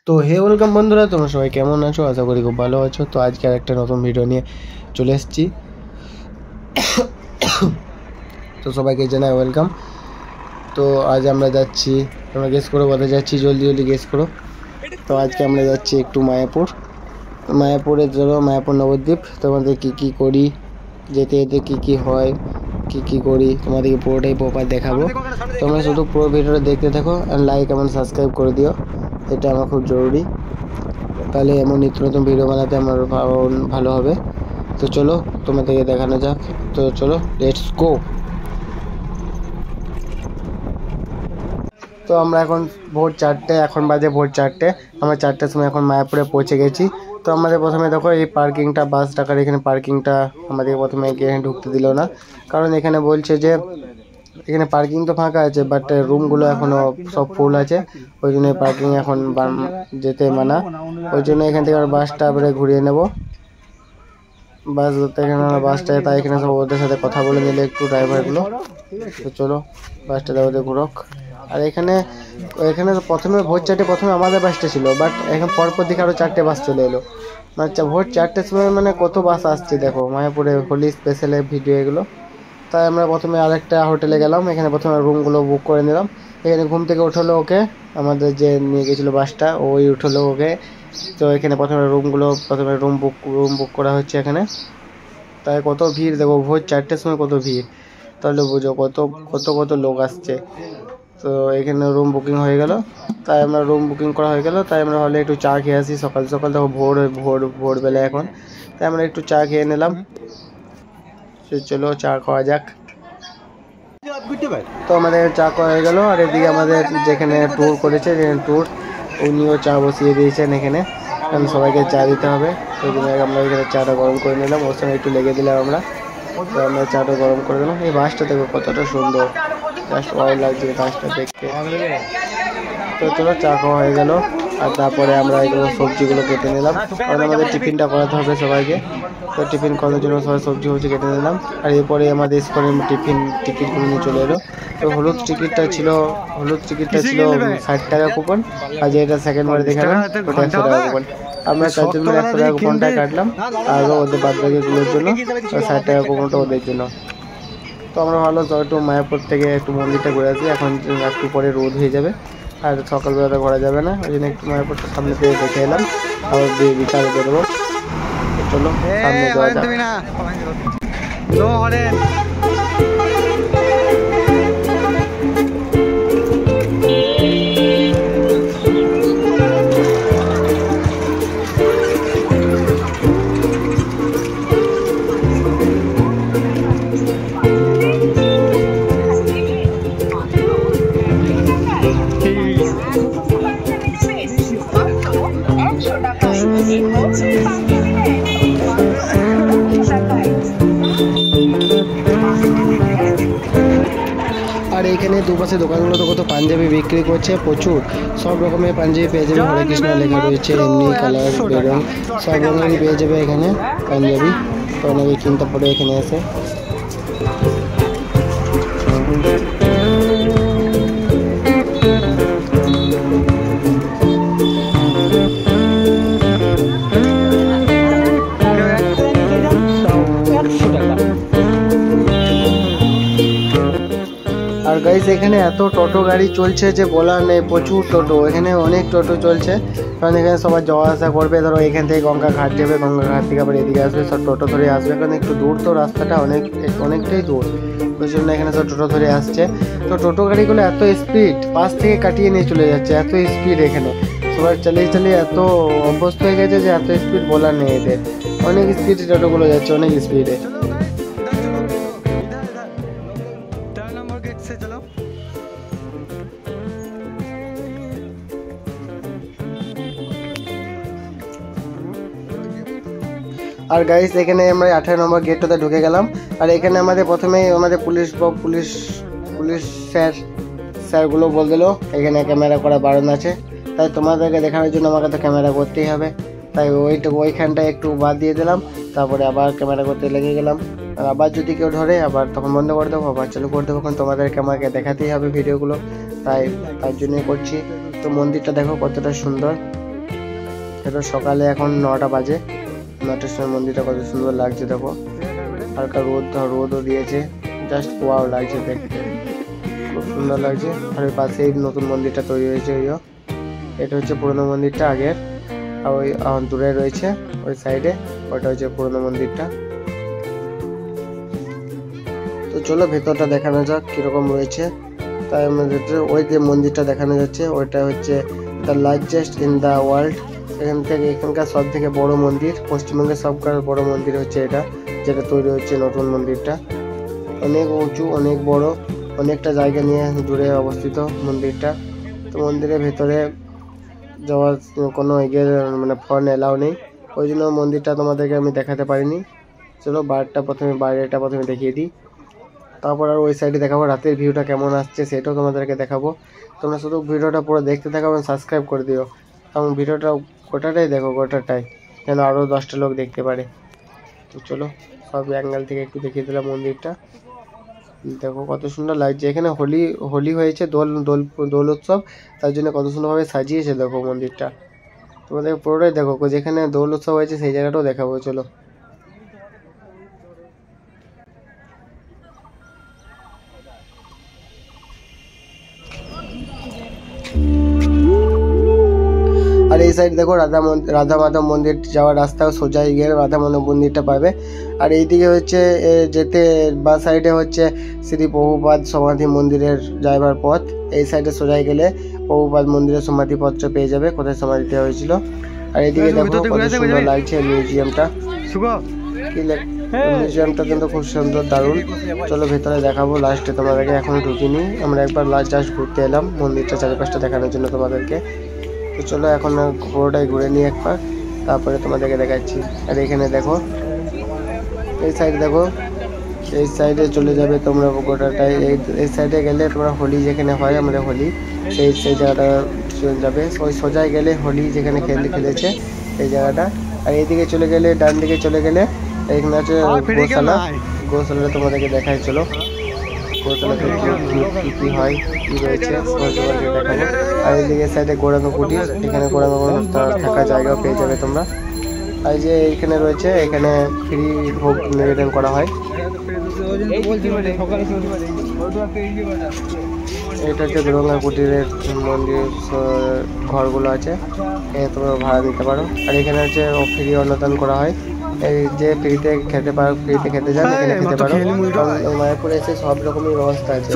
তো হে ওয়েলকাম বন্ধুরা, তোমরা সবাই কেমন আছো? আশা করি খুব ভালো আছো। তো আজকে আর একটা নতুন ভিডিও নিয়ে চলে এসেছি। তো সবাইকে জানাই ওয়েলকাম। তো আজ আমরা যাচ্ছি, তোমরা গেস করো কোথায় যাচ্ছি, জলদি জলদি গেস করো। তো আজকে আমরা যাচ্ছি একটু মায়াপুরে চলো, মায়াপুর নবদ্বীপ। তোমাদের কি করি, যেতে যেতে কি হয়, কি করি তোমাদেরকে পুরোটাই প্রপার দেখাবো। তোমরা শুধু পুরো ভিডিওটা দেখতে থাকো আর লাইক এবং সাবস্ক্রাইব করে দিও, এটা আমার খুব জরুরি। তাহলে এমন নিত্য নতুন ভিডিও বানাতে আমার ভালো হবে। তো চলো তোমাদেরকে দেখানো যাক। তো চলো লেটস গো। তো আমরা এখন এখন বাজে ভোর 4টে। আমরা 4টের সময় এখন মায়াপুরে পৌঁছে গেছি। তো আমাদের প্রথমে দেখো এই পার্কিংটা, বাস টাকার এখানে পার্কিংটা আমাদের প্রথমে এখানে ঢুকতে দিল না, কারণ এখানে বলছে যে এখানে পার্কিং তো ফাঁকা আছে, বাট রুমগুলো এখনো সব ফুল আছে, ওই জন্য পার্কিং এখন যেতে মানা। ওই জন্য এখান থেকে আমরা বাসটা এবারে ঘুরিয়ে নেব। বাস ধরতে এখানে বাসটা, তাই এখানে সব ওদের সাথে কথা বলে নিলে একটু ড্রাইভারগুলো। তো চলো বাসটা ওদের ঘুরক। আর এখানে প্রথমে ভোর 4টে প্রথমে আমাদের বাসটা ছিল, বাট এখন পরপর দিকে আরও 4টে বাস চলে এলো। মানে ভোর 4টের সময় মানে কত বাস আসছে দেখো, মায়াপুরে হোলি স্পেশালের ভিডিও এগুলো। তাই আমরা প্রথমে আরেকটা হোটেলে গেলাম, এখানে প্রথমে রুমগুলো বুক করে নিলাম। এখানে ঘুম থেকে উঠলো ওকে, আমাদের যে নিয়ে গেছিলো বাসটা, ওই উঠলো ওকে। তো এখানে প্রথমে রুম বুক করা হচ্ছে এখানে। তাই কত ভিড় দেখো, ভোর 4টের সময় কত ভিড়, তাহলে বুঝো কত লোক আসছে। তো এখানে রুম বুকিং হয়ে গেল, তাই আমরা রুম বুকিং করা হয়ে গেল। তাই আমরা হলে একটু চা খেয়ে আসি, সকাল সকাল দেখো ভোরবেলা এখন। তাই আমরা একটু চা খেয়ে নিলাম। চলো চা খাওয়া যাক। তো আমাদের চা খাওয়া হয়ে গেল। আর এদিকে আমাদের যেখানে ট্যুর করেছে, ট্যুর উনিও চা বসিয়ে দিয়েছেন এখানে, কারণ সবাইকে চা দিতে হবে। ওই জন্য আমরা এখানে চাটা গরম করে নিলাম, ওর সঙ্গে একটু লেগে দিলাম আমরা। তো আমরা চাটা গরম করে দিলাম। এই বাসটা দেখো কতটা সুন্দর, জাস্ট ভালো লাগছে বাসটা দেখতে। তো চলো চা খাওয়া হয়ে গেল। আর তারপরে আমরা এগুলো সবজিগুলো কেটে নিলাম, কারণ আমাদের টিফিনটা করাতে হবে সবাইকে। তো টিফিন করার জন্য সবাই সবজি কেটে নিলাম। আর এরপরে আমাদের স্কুলের টিকিটগুলো নিয়ে চলে এলো। তো হলুদ টিকিটটা ছিল 60 টাকা কুপন, আর যেটা সেকেন্ড বারে দেখালাম ওটা 100 টাকা কুপন। আমরা 4 জন মিলে 100 টাকা কুপনটা কাটলাম, আর ওদের বাদ বাকিগুলোর জন্য 60 টাকা কুপনটা ওদের জন্য। তো আমরা ভালো একটু মায়াপুর থেকে একটু মন্দিরটা ঘুরে আসি, এখন একটু পরে রোদ হয়ে যাবে আর সকালবেলাটা ঘোরা যাবে না, ওই জন্য একটু মায়াপুরটা সামনে থেকে দেখে এলাম, আবার বিকালে বেরোবো। চলো সামনে যাওয়া যাক। আর এখানে দুপাশে দোকানগুলো তো কত পাঞ্জাবি বিক্রি করছে, প্রচুর সব রকমের পাঞ্জাবি পেয়ে যাবে। হরে কৃষ্ণ লেখা রয়েছে, এমনি কালার বেরং সব রকমেরই পেয়ে যাবে এখানে পাঞ্জাবি। তো অনেকে কিনতে পারে এখানে এসে। আর গাইস এখানে এত টোটো গাড়ি চলছে যে বলার নেই, প্রচুর টোটো, এখানে অনেক টোটো চলছে, কারণ এখানে সবাই যাওয়া আসা করবে। ধরো এখান থেকে গঙ্গা ঘাট যাবে, গঙ্গা ঘাট থেকে আবার এদিকে আসবে, সব টোটো ধরে আসবে, কারণ একটু দূর তো রাস্তাটা অনেকটাই দূর, ওই জন্য এখানে সব টোটো ধরে আসছে। তো টোটো গাড়িগুলো এত স্পিড, পাশ থেকে কাটিয়ে নিয়ে চলে যাচ্ছে, এত স্পিড এখানে সবাই চালিয়ে এত অভ্যস্ত হয়ে গেছে যে এত স্পিড বলার নেই এদের, অনেক স্পিডে টোটোগুলো যাচ্ছে, অনেক স্পিডে। আর গাইস এখানে আমরা 18 নম্বর গেটটাতে ঢুকে গেলাম। আর এখানে আমাদের প্রথমেই আমাদের পুলিশ স্যারগুলো বল দিল এখানে ক্যামেরা করা বারণ আছে, তাই তোমাদেরকে দেখানোর জন্য আমাকে তো ক্যামেরা করতেই হবে, তাই ওইখানটা একটু বাদ দিয়ে দিলাম। তারপরে আবার ক্যামেরা করতে লেগে গেলাম। আর আবার যদি কেউ ধরে আবার তখন বন্ধ করে দেবো, আবার চালু করে দেবো, কারণ তোমাদেরকে আমাকে দেখাতেই হবে ভিডিওগুলো, তাই জন্যই করছি। তো মন্দিরটা দেখো কতটা সুন্দর, এটা সকালে এখন 9টা বাজে, 9টার সময় মন্দিরটা কত সুন্দর লাগছে দেখো, হালকা রোদও দিয়েছে, জাস্ট ওয়াও লাগছে দেখতে, খুব সুন্দর লাগছে। আর ওই পাশেই নতুন মন্দিরটা তৈরি হয়েছে, এটা হচ্ছে পুরনো মন্দিরটা আগের, আর ওই দূরে রয়েছে ওই সাইডে, ওটা হচ্ছে পুরনো মন্দিরটা। তো চলো ভেতরটা দেখানো যাক কিরকম রয়েছে। তাই আমাদের ওই যে মন্দিরটা দেখানো যাচ্ছে ওইটা হচ্ছে the largest in the world. এখানকার সব থেকে বড় মন্দির, পশ্চিমবঙ্গের সবকার বড় মন্দির হচ্ছে এটা, যেটা তৈরি হচ্ছে নতুন মন্দিরটা। অনেক উঁচু, অনেক বড়, অনেকটা জায়গা নিয়ে জুড়ে অবস্থিত মন্দিরটা। তো মন্দিরের ভেতরে যাওয়ার কোনো মানে ফোন এলাও নেই, ওই জন্য মন্দিরটা তোমাদেরকে আমি দেখাতে পারিনি। চলো বাইরেটা প্রথমে দেখিয়ে দিই, তারপর আর ওই সাইডে দেখাবো রাতের ভিউটা কেমন আসছে সেটাও তোমাদেরকে দেখাবো। তোমরা শুধু ভিডিওটা পুরো দেখতে থাকো এবং সাবস্ক্রাইব করে দিও, এবং ভিডিওটা গোটাটাই দেখো, গোটাটাই, যেন আরও 10টা লোক দেখতে পারে। তো চলো সব অ্যাঙ্গেল থেকে একটু দেখিয়ে দিলাম মন্দিরটা। দেখো কত সুন্দর লাগছে, এখানে হোলি হয়েছে, দোল উৎসব, তার জন্য কত সুন্দরভাবে সাজিয়েছে দেখো মন্দিরটা। তোমাদের পুরোটাই দেখো, যেখানে দোল উৎসব হয়েছে সেই জায়গাটাও দেখাবো। চলো আর এই সাইড দেখো রাধা মাধব মন্দির যাওয়ার রাস্তা, সোজা গিয়ে রাধা মাধব মন্দিরটা পাবে। আর এইদিকে হচ্ছে যেতে বা সাইডে হচ্ছে শ্রী প্রভুপাদ সমাধি মন্দিরের যাইবার পথ। এই সাইডে সোজাই গেলে প্রভুপাদ মন্দিরের সমাধিপত্র পেয়ে যাবে, কোথায় সমাধি দেওয়া হয়েছিল। আর এইদিকে দেখো কত সুন্দর লাগছে মিউজিয়ামটা, মিউজিয়ামটা কিন্তু খুব সুন্দর, দারুণ। চলো ভেতরে দেখাবো লাস্টে তোমাদেরকে, এখনো ঢুকিনি, আমরা একবার জাস্ট ঘুরতে এলাম মন্দিরটা চারিপাশটা দেখানোর জন্য তোমাদেরকে। তো চলো এখন পুরোটাই ঘুরে নিই একবার, তারপরে তোমাদেরকে দেখাচ্ছি। আর এখানে দেখো এই সাইড দেখো, এই সাইডে চলে যাবে তোমরা গোটাটাই, এই সাইডে গেলে তোমরা হোলি যেখানে হয় আমাদের হোলি, সেই জায়গাটা চলে যাবে। ওই সোজায় গেলে হোলি যেখানে খেলেছে সেই জায়গাটা। আর এইদিকে চলে গেলে, ডান দিকে চলে গেলে এখানে আছে গোশালা তোমাদেরকে দেখাই। চলো গোশালাতে কি হয়, কি রয়েছে দেখাবো। আর এইদিকে সাইডে গৌরাঙ্গ কুটির, এখানে গৌরাঙ্গ থাকার জায়গাও পেয়ে যাবে তোমরা। আর যে এইখানে রয়েছে, এখানে ফ্রি ভোগ নিবেদন করা হয়। এটা হচ্ছে গৌরাঙ্গ কুটিরের মন্দির, ঘরগুলো আছে, তোমরা ভাড়া দিতে পারো। আর এখানে হচ্ছে ফ্রি অন্নদান করা হয়, এই যে ফ্রিতে খেতে পারো, ফ্রিতে খেতে যান এখানে খেতে পারো। মায়াপুরে এসে সব রকমের ব্যবস্থা আছে,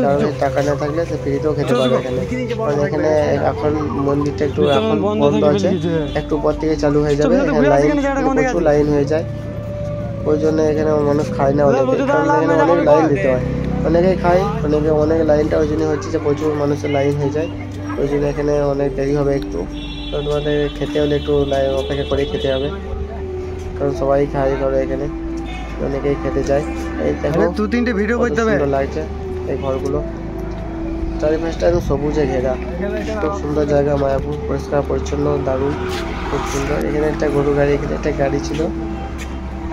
কারণ টাকা না থাকলে সে ফ্রিতেও খেতে পারবে এখানে। কারণ এখানে এখন মন্দিরটা একটু এখন বন্ধ আছে, একটু পর থেকে চালু হয়ে যাবে। প্রচুর লাইন হয়ে যায়, ওই জন্য এখানে মানুষ খায় না অনেকে, কারণ এখানে অনেক লাইন দিতে হয়, অনেকেই খায়, অনেক লাইনটা ওই জন্য হচ্ছে যে প্রচুর মানুষের লাইন হয়ে যায়, ওই জন্য এখানে অনেক দেরি হবে একটু। তো তোমাদের খেতে হলে একটু লাইন অপেক্ষা করে খেতে হবে, কারণ সবাই খায় ধরো, এখানে অনেকেই খেতে যায়। এই দেখো 2-3টে ভিডিও করতে হবে, সুন্দর লাগছে এই ঘরগুলো, চারিপাশটা একদম সবুজে ঘেরা, খুব সুন্দর জায়গা মায়াপুর, পরিষ্কার পরিচ্ছন্ন, দারুণ, খুব সুন্দর। এখানে একটা গরু গাড়ি, এখানে একটা গাড়ি ছিল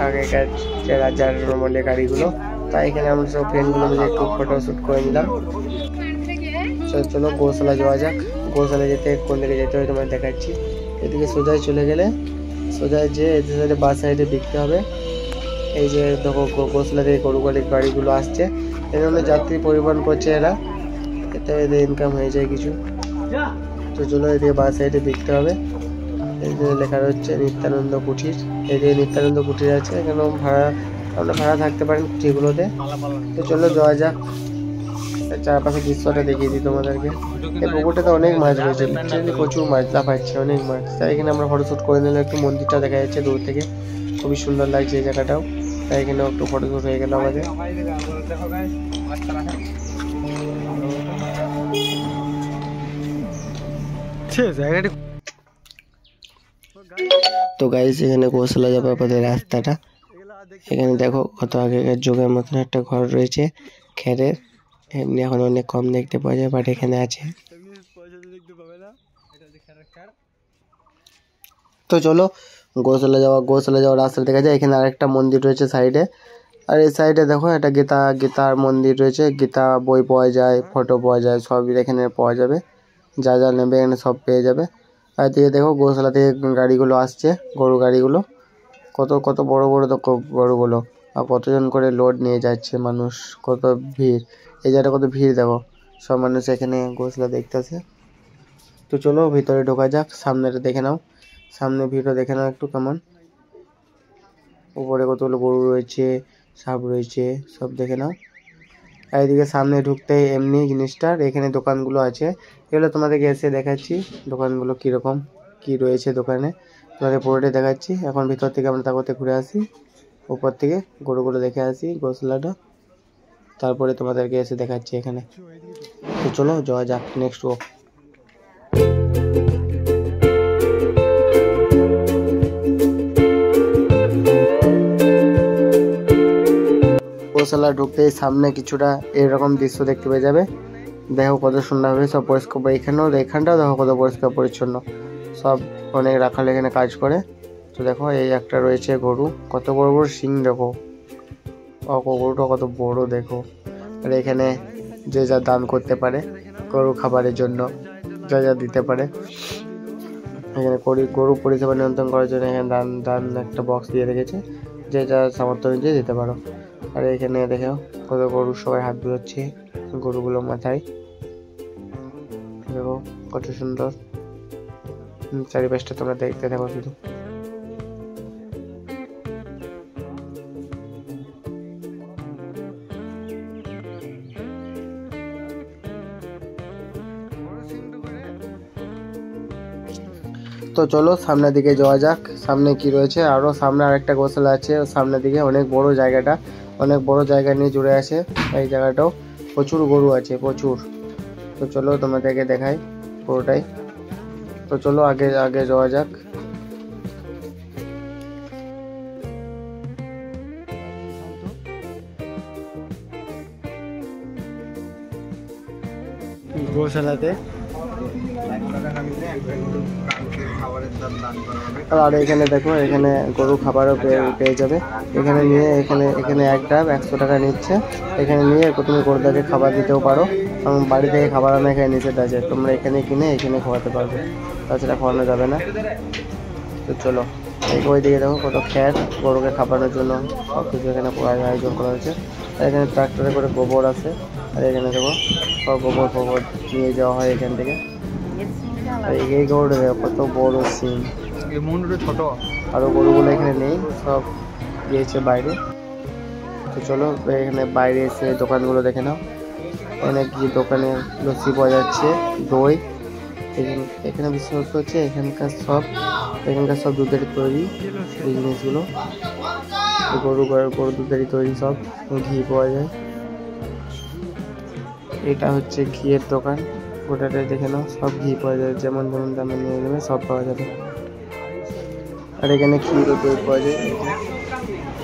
আগেকার যে রাজার আমলের গাড়িগুলো, তাই এখানে আমরা সব ফ্রেন্ডগুলো মিলে একটু ফটোশ্যুট করে নিলাম। চলো গোশালা যাওয়া যাক। গোশালা যেতে কোন দিকে যেতে হয় তোমার দেখাচ্ছি। এদিকে সোজাই চলে গেলে, সোজাই যে এদিকে সাইডে বাস সাইডে দেখতে হবে, এই যে দেখো গোশালা থেকে গরু গাড়িগুলো আসছে, এই জন্য যাত্রী পরিবহন করছে এরা, এতে এদের ইনকাম হয়ে যায় কিছু। তো চলো এদিকে বাস সাইডে দেখতে হবে, এই যে লেখা রয়েছে নিত্যানন্দ কুঠির, এদিকে নিত্যানন্দ কুঠির আছে, এখানে আমরা ভাড়া থাকতে পারেন কুঠিরগুলোতে। তো চলো যাওয়া যাক, চারপাশে দৃশ্যটা দেখিয়ে দিই তোমাদেরকে। এই পুকুরটাতে অনেক মাছ রয়েছে, প্রচুর মাছ লাফাচ্ছে, অনেক মাছ। তাই এখানে আমরা ফটোশ্যুট করে নিলাম, একটু মন্দিরটা দেখা যাচ্ছে দূর থেকে, খুবই সুন্দর লাগছে এই জায়গাটাও, তাই এখানে একটু ফটোশ্যুট হয়ে গেল আমাদের। তো গাইস এখানে গোশালা যাবার পথে রাস্তাটা, এখানে দেখো কত আগেকার যুগের মতন একটা ঘর রয়েছে খেরের, এমনি এখন অনেক কম দেখতে পাওয়া যায়, বাট এখানে আছে। তো চলো গোশালা যাওয়ার রাস্তা দেখা যায়, এখানে আরেকটা মন্দির রয়েছে সাইডে। আর এই সাইডে দেখো একটা গীতার মন্দির রয়েছে, গীতা বই পাওয়া যায়, ফটো পাওয়া যায়, সবই এখানে পাওয়া যাবে, যা নেবে এখানে সব পেয়ে যাবে। আর এদিকে দেখো গোশালা থেকে গাড়িগুলো আসছে, গরু গাড়িগুলো কত কত বড় বড় দেখো গরুগুলো, আর কতজন করে লোড নিয়ে যাচ্ছে মানুষ, কত ভিড়, এই জায়গাটা কত ভিড় দেখো, সব মানুষ এখানে গোশালা দেখতেছে। তো চলো ভিতরে ঢোকা যাক, সামনেটা দেখে নাও, সামনে ভিড়ও দেখে নাও একটু কেমন, উপরে কতগুলো গরু রয়েছে, সাপ রয়েছে, সব দেখে নাও। আর এদিকে সামনে ঢুকতে এমনি জিনিসটার এখানে দোকানগুলো আছে, এগুলো তোমাদেরকে এসে দেখাচ্ছি দোকানগুলো কীরকম কি রয়েছে দোকানে, তোমাদের পুরোটাই দেখাচ্ছি। এখন ভিতর থেকে আমরা তাকতে ঘুরে আসি, উপর থেকে গরুগুলো দেখে আসি গোশালাটা, তারপরে তোমাদেরকে এসে দেখাচ্ছি এখানে। তো চলো যাওয়া যাক নেক্সট ওয়াক। গোশালা ঢুকতেই সামনে কিছুটা এরকম দৃশ্য দেখতে পেয়ে যাবে, দেখো কত সুন্দর হবে, সব পরিষ্কার, এখানটাও দেখো কত পরিষ্কার পরিচ্ছন্ন, সব অনেক রাখাল এখানে কাজ করে। তো দেখো এই একটা রয়েছে গরু, কত বড় বড় শিং দেখো, গরুটা কত বড় দেখো। আর এখানে যে যা দান করতে পারে গরু খাবারের জন্য, যা যা দিতে পারে, এখানে গরু পরিষেবা নিয়ন্ত্রণ করার জন্য এখানে দান একটা বক্স দিয়ে রেখেছে, যে যা সামর্থ্য অনুযায়ী দিতে পারো। আর এখানে দেখো কত গরু সবাই হাত ধুচ্ছে গরুগুলো মাথায়, দেখো কত সুন্দর, চারিপাশটা তোমরা দেখতে থাকো শুধু। তো চলো সামনের দিকে যাওয়া যাক, সামনে কি রয়েছে, আরো সামনে আরেকটা গোশালা আছে সামনের দিকে, অনেক বড় জায়গাটা, অনেক বড় জায়গা নিয়ে জুড়ে আছে এই জায়গাটাও, প্রচুর গরু আছে প্রচুর। তো চলো তোমাদেরকে দেখাই পুরোটাই। তো চলো আগে আগে যাওয়া যাক। গোশালাতে আর এখানে দেখো এখানে গরু খাবারও পেয়ে যাবে, এখানে নিয়ে এখানে এক ডাব 100 টাকা নিচ্ছে, এখানে নিয়ে তুমি গরুটাকে খাবার দিতেও পারো, এবং বাড়ি থেকে খাবার আনা এখানে নিষেধ আছে, তোমরা এখানে কিনে এখানে খাওয়াতে পারবে, তাছাড়া খাওয়ানো যাবে না। তো চলো ওইদিকে দেখো কত খ্যার, গরুকে খাবানোর জন্য সব কিছু এখানে আয়োজন করা হয়েছে। আর এখানে ট্রাক্টরে করে গোবর আছে, আর এখানে দেখো সব গোবর নিয়ে যাওয়া হয় এখান থেকে। এই গরুটা দেখো কত বড় সিং, ছোট, আরো গরুগুলো এখানে নেই, সব গিয়েছে বাইরে। তো চলো এখানে বাইরে এসে দোকানগুলো দেখে নাও, অনেক কি দোকানে লস্যি পাওয়া যাচ্ছে, দই, এখানে বিশেষত হচ্ছে এখানকার সব দুধের তৈরি এই জিনিসগুলো, গরু দুধেরই তৈরি, সব ঘি পাওয়া যায়। এটা হচ্ছে ঘিয়ের দোকান, গোটাটাই দেখে নাও, সব ঘি পাওয়া যায়, যেমন যেমন দামে নিয়ে নেবে সব পাওয়া যাবে। আর এখানে ক্ষীর ও দই পাওয়া যায়,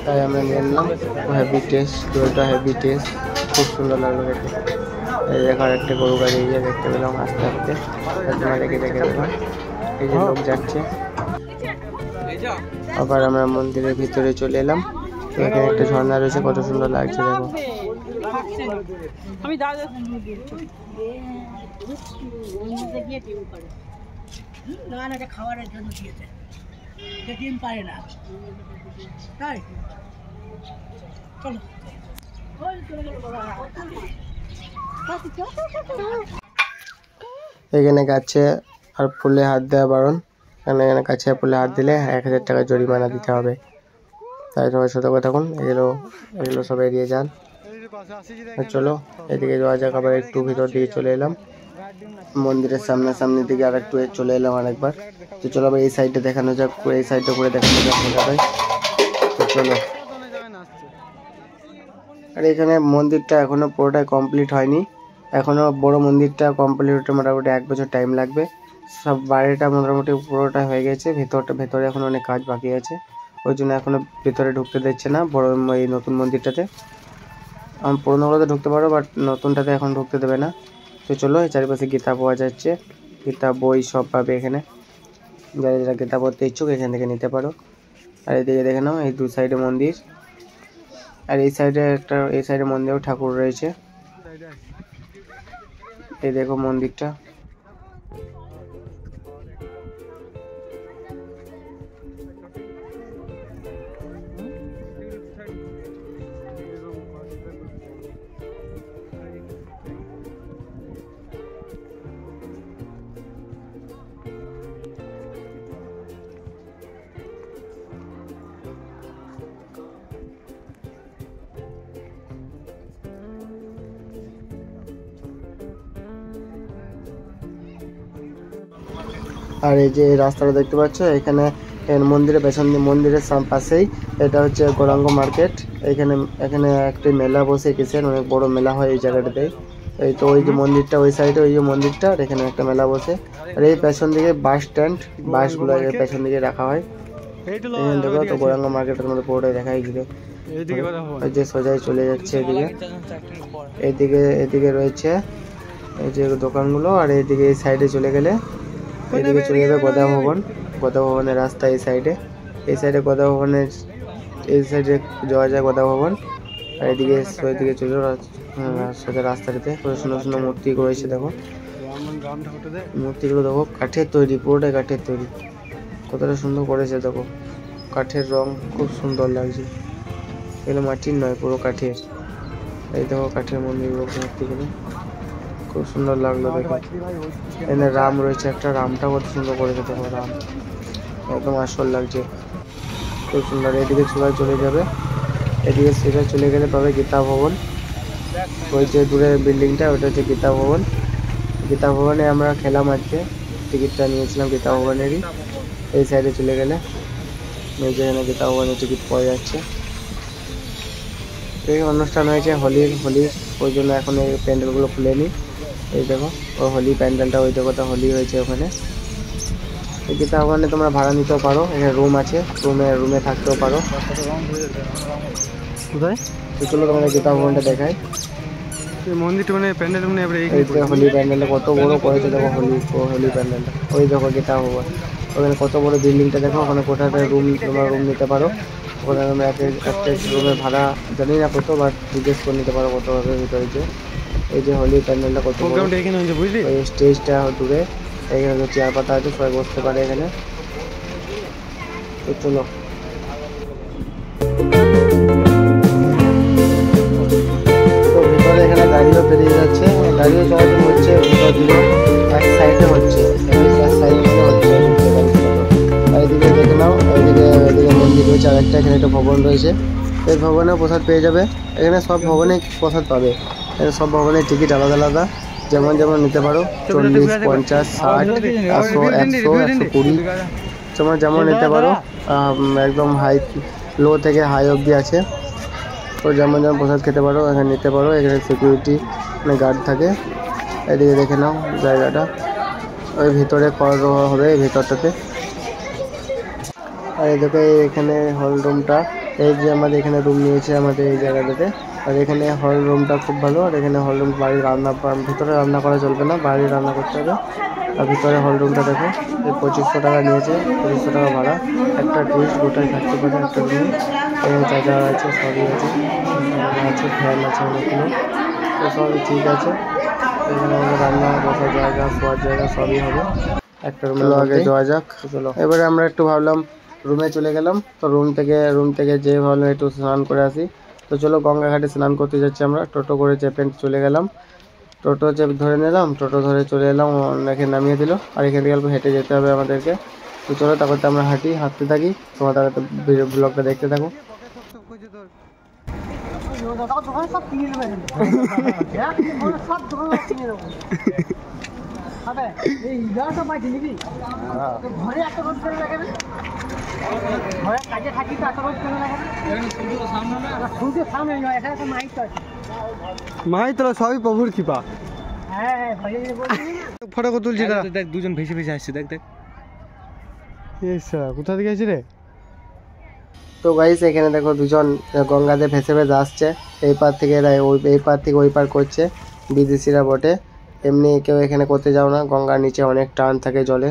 তাই আমরা নিয়ে নিলাম, হেভি টেস্ট, দইটা হেভি টেস্ট, খুব সুন্দর লাগলো খেতে। এই দেখার একটা গরু গাড়ি গিয়ে দেখতে পেলাম আস্তে আস্তে, তোমাদেরকে দেখে দিলাম, এই যে লোক যাচ্ছে। আবার আমরা মন্দিরের ভিতরে চলে এলাম, এখানে একটা ঝর্ণা রয়েছে, কত সুন্দর লাগছে দেখো। খাবারের জন্য দিয়েছে, ডিম পারে না, তাই চলো। এখানে গাছে আর ফুলে হাত দেওয়া বারণ, এখানে গাছে আর ফুলে হাত দিলে 1000 টাকা জরিমানা দিতে হবে, তাই সবাই সতর্ক থাকুন, এগুলো সব এড়িয়ে যান। চলো এদিকে যাওয়া যাক, আবার একটু ভিতর দিকে চলে এলাম, মন্দিরের সামনের দিকে আর একটু চলে এলাম আরেকবার। তো চলো আবার এই সাইডে দেখানো যাক, এই সাইডে করে দেখানো যাক সবাই। তো চলো, আর এখানে মন্দিরটা এখনো পুরোটাই কমপ্লিট হয়নি, এখনো বড় মন্দিরটা কমপ্লিট হতে মোটামুটি 1 বছর টাইম লাগবে। সব বাইরেটা মোটামুটি পুরোটা হয়ে গেছে, ভেতরে এখন অনেক কাজ বাকি আছে, ওই জন্য এখনো ভেতরে ঢুকতে দিচ্ছে না বড় এই নতুন মন্দিরটাতে। আমি পুরোনোগুলোতে ঢুকতে পারো, বাট নতুনটাতে এখন ঢুকতে দেবে না। তো চলো এই চারিপাশে গীতা পাওয়া যাচ্ছে, গীতা বই সব পাবে এখানে, যারা যারা গীতা পড়তে ইচ্ছুক এখান থেকে নিতে পারো। আর এদিকে দেখে নাও এই 2 সাইডে মন্দির, আর এই সাইডে মন্দিরেও ঠাকুর রয়েছে, এই দেখো মন্দিরটা। আর এই যে এই রাস্তাটা দেখতে পাচ্ছ, এখানে মন্দিরের পেছন দিয়ে, মন্দিরের পাশেই এটা হচ্ছে গৌরাঙ্গ মার্কেট। এখানে এখানে একটি মেলা বসে, কিসের অনেক বড় মেলা হয় এই জায়গাটাতে। এই তো ওই যে মন্দিরটা ওই সাইডে, ওই যে মন্দিরটা, আর এখানে একটা মেলা বসে। আর এই পেছন দিকে বাস স্ট্যান্ড, বাসগুলো পেছন দিকে রাখা হয়। এখানে দেখো তো গৌরাঙ্গ মার্কেটের মধ্যে পুরোটাই দেখাই দিল। ওই যে সোজাই চলে যাচ্ছে এদিকে, এদিকে এদিকে রয়েছে এই যে দোকানগুলো। আর এইদিকে এই সাইডে চলে গেলে এইদিকে চলে যাবে গদা ভবন। গদা ভবনের রাস্তা এই সাইডে, এই সাইডে গদা ভবনের এই সাইডে যাওয়া যায় গদা ভবন। আর এদিকে ওইদিকে চলে সোজা রাস্তাটাতে সুন্দর সুন্দর মূর্তি করেছে। দেখো মূর্তিগুলো দেখো, কাঠের তৈরি, পুরোটাই কাঠের তৈরি। কতটা সুন্দর করেছে দেখো, কাঠের রং খুব সুন্দর লাগছে। এগুলো মাটির নয়, পুরো কাঠের। এই দেখো কাঠের মন্দিরগুলো, মূর্তিগুলো খুব সুন্দর লাগলো দেখো। এখানে রাম রয়েছে একটা, রামটা কত সুন্দর করেছে দেখো, রাম একদম আসল লাগছে, খুব সুন্দর। এদিকে সবাই চলে যাবে, এদিকে সেটা চলে গেলে পাবে গীতা ভবন। ওই যে দূরের বিল্ডিংটা ওটা হচ্ছে গীতা ভবন। গীতা ভবনে আমরা খেলাম আজকে, টিকিটটা নিয়েছিলাম গীতা ভবনেরই। এই সাইডে চলে গেলে এই যেখানে গীতা ভবনের টিকিট পাওয়া যাচ্ছে। এই অনুষ্ঠান হয়েছে হোলির, ওই জন্য এখন এই প্যান্ডেলগুলো খুলেনি। এই দেখো ওই হোলি প্যান্ডেলটা, ওই দেখো হোলি হয়েছে ওখানে। এই গীতা ভবনে তোমরা ভাড়া নিতেও পারো, এখানে রুম আছে, রুমে থাকতেও পারো। কোথায় চলো তোমাদের গীতা ভবনটা দেখাই। মন্দিরটা মানে প্যান্ডেল, মানে হোলি প্যান্ডেলটা কত বড় করেছে দেখো, হোলি প্যান্ডেলটা। ওই দেখো গীতা ভবন, ওখানে কত বড় বিল্ডিংটা দেখো। ওখানে কোথাতে তোমরা রুম নিতে পারো। ওখানে তোমরা একটা রুমের ভাড়া জানি না কত, বাট জিজ্ঞেস করে নিতে পারো কত হবে ভিতরে। যে এই যে হোলি প্যান্ডেলটা কত বড়, ওই স্টেজটা দূরে, এখানে চেয়ার পাতা আছে, সবাই বসতে পারে এখানে। তো চলো এখানে গাড়িও পেরিয়ে যাচ্ছে, গাড়িও চলাচল হচ্ছে ভিতর দিকে, এক সাইডে হচ্ছে, এক সাইড থেকে হচ্ছে। আর এদিকে দেখে নাও, এদিকে মন্দির রয়েছে আর একটা, এখানে একটা ভবন রয়েছে। এই ভবনে প্রসাদ পেয়ে যাবে, এখানে সব ভবনে প্রসাদ পাবে। এখানে সব ভবনের টিকিট আলাদা আলাদা, যেমন যেমন নিতে পারো, 40, 50, 60, 100, 100, 120, তোমার যেমন নিতে পারো। একদম হাই, লো থেকে হাই অবধি আছে। তো যেমন যেমন প্রসাদ খেতে পারো, এখানে নিতে পারো। এখানে সিকিউরিটি মানে গার্ড থাকে। এদিকে দেখে নাও জায়গাটা, ওই ভিতরে কর হবে এই ভিতরটাতে। আর এদিকে এখানে হল রুমটা, এই যে আমাদের এখানে রুম নিয়েছে আমাদের এই জায়গাটাতে। আর এখানে হল রুমটা খুব ভালো। আর এখানে হল রুম, বাড়ির রান্না, ভিতরে রান্না করা চলবে না, বাইরে রান্না করতে হবে। আর ভিতরে হল রুমটা দেখো, 2500 টাকা নিয়েছে, 2500 টাকা ভাড়া। একটা টুরিস্ট গোটায় থাকতে পারে একটা রুমে। এখানে চার্জার আছে, সবই আছে, ফ্যান আছে অনেকগুলো, তো সবই ঠিক আছে। এখানে আমাদের রান্না বসার জায়গা, শোয়ার জায়গা সবই হবে একটা রুমে। আগে যাওয়া যাক, চলো। এবারে আমরা একটু ভাবলাম রুমে চলে গেলাম, তো রুম থেকে যে ভাবলাম একটু স্নান করে আসি। তো চলো গঙ্গা ঘাটে স্নান করতে যাচ্ছি আমরা। টোটো করে চেপে চলে গেলাম, টোটো ধরে নিলাম, টোটো ধরে চলে এলাম, এখানে নামিয়ে দিল। আর এখান থেকে অল্প হেঁটে যেতে হবে আমাদেরকে। তো চলো তারপর আমরা হাঁটতে থাকি, তোমার তাহলে ব্লগটা দেখতে থাকো। মাই তোরা সবই প্রভুর কৃপা। ফটো তুলছি, দেখ দুজন ভেসে ভেসে আসছে, দেখ দেখ কোথা থেকে আসছে রে। তো গাইস এখানে দেখো দুজন গঙ্গাতে ভেসে ভেসে আসছে, এই পার থেকে এরা এই পার থেকে ওই পার করছে, বিদেশিরা বটে। এমনি কেউ এখানে করতে যাও না, গঙ্গার নিচে অনেক টান থাকে জলে,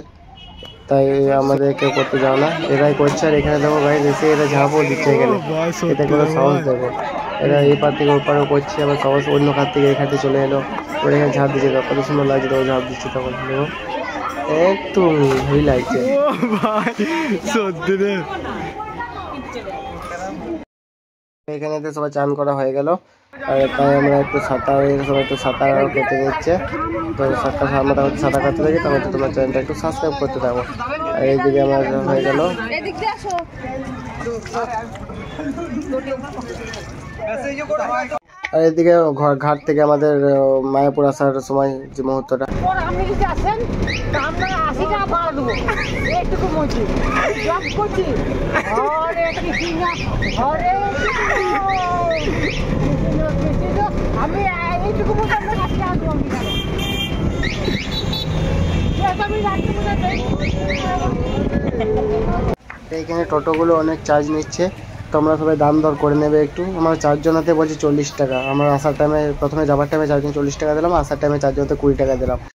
তাই আমাদের কেউ করতে যাও না, এরাই করছে। আর এখানে দেখো গাইস এসে এরা ঝাঁপও দিচ্ছে, এখানে এতে কোনো সাহস দেখো। এরা এই পার থেকে ওই পারও করছে, আবার সাহস অন্য খাত থেকে এই খাতে চলে এলো, ওর এখানে ঝাঁপ দিচ্ছে, কত সুন্দর লাগছে তো ঝাঁপ দিচ্ছে তখন দেখো, একটু হেভি লাগছে। এখানে সবাই চান করা হয়ে গেল, আর তাই আমরা একটু সাঁতার কেটে নিচ্ছে। তো আমরা সাঁতার কাটতে থাকি, তাহলে তোমার চ্যানেলটা একটু সাবস্ক্রাইব করতে থাকো। আর এইদিকে আমার হয়ে গেল। আর এদিকে ঘাট থেকে আমাদের মায়াপুর আসার সময় যে মুহূর্তটা, বলছি জব করছি হরে কৃষ্ণ হরে কৃষ্ণ আমি এইটুকু বলতে আমরা কাছে আসবো আমি রাখতে এইখানে টোটোগুলো অনেক চার্জ নিচ্ছে, তোমরা সবাই দাম দর করে নেবে একটু। আমার চারজনাতে বলছে 40 টাকা। আমরা আসার টাইমে প্রথমে যাবার টাইমে চারজন 40 টাকা দিলাম, আসার টাইমে চারজনাতে 20 টাকা দিলাম।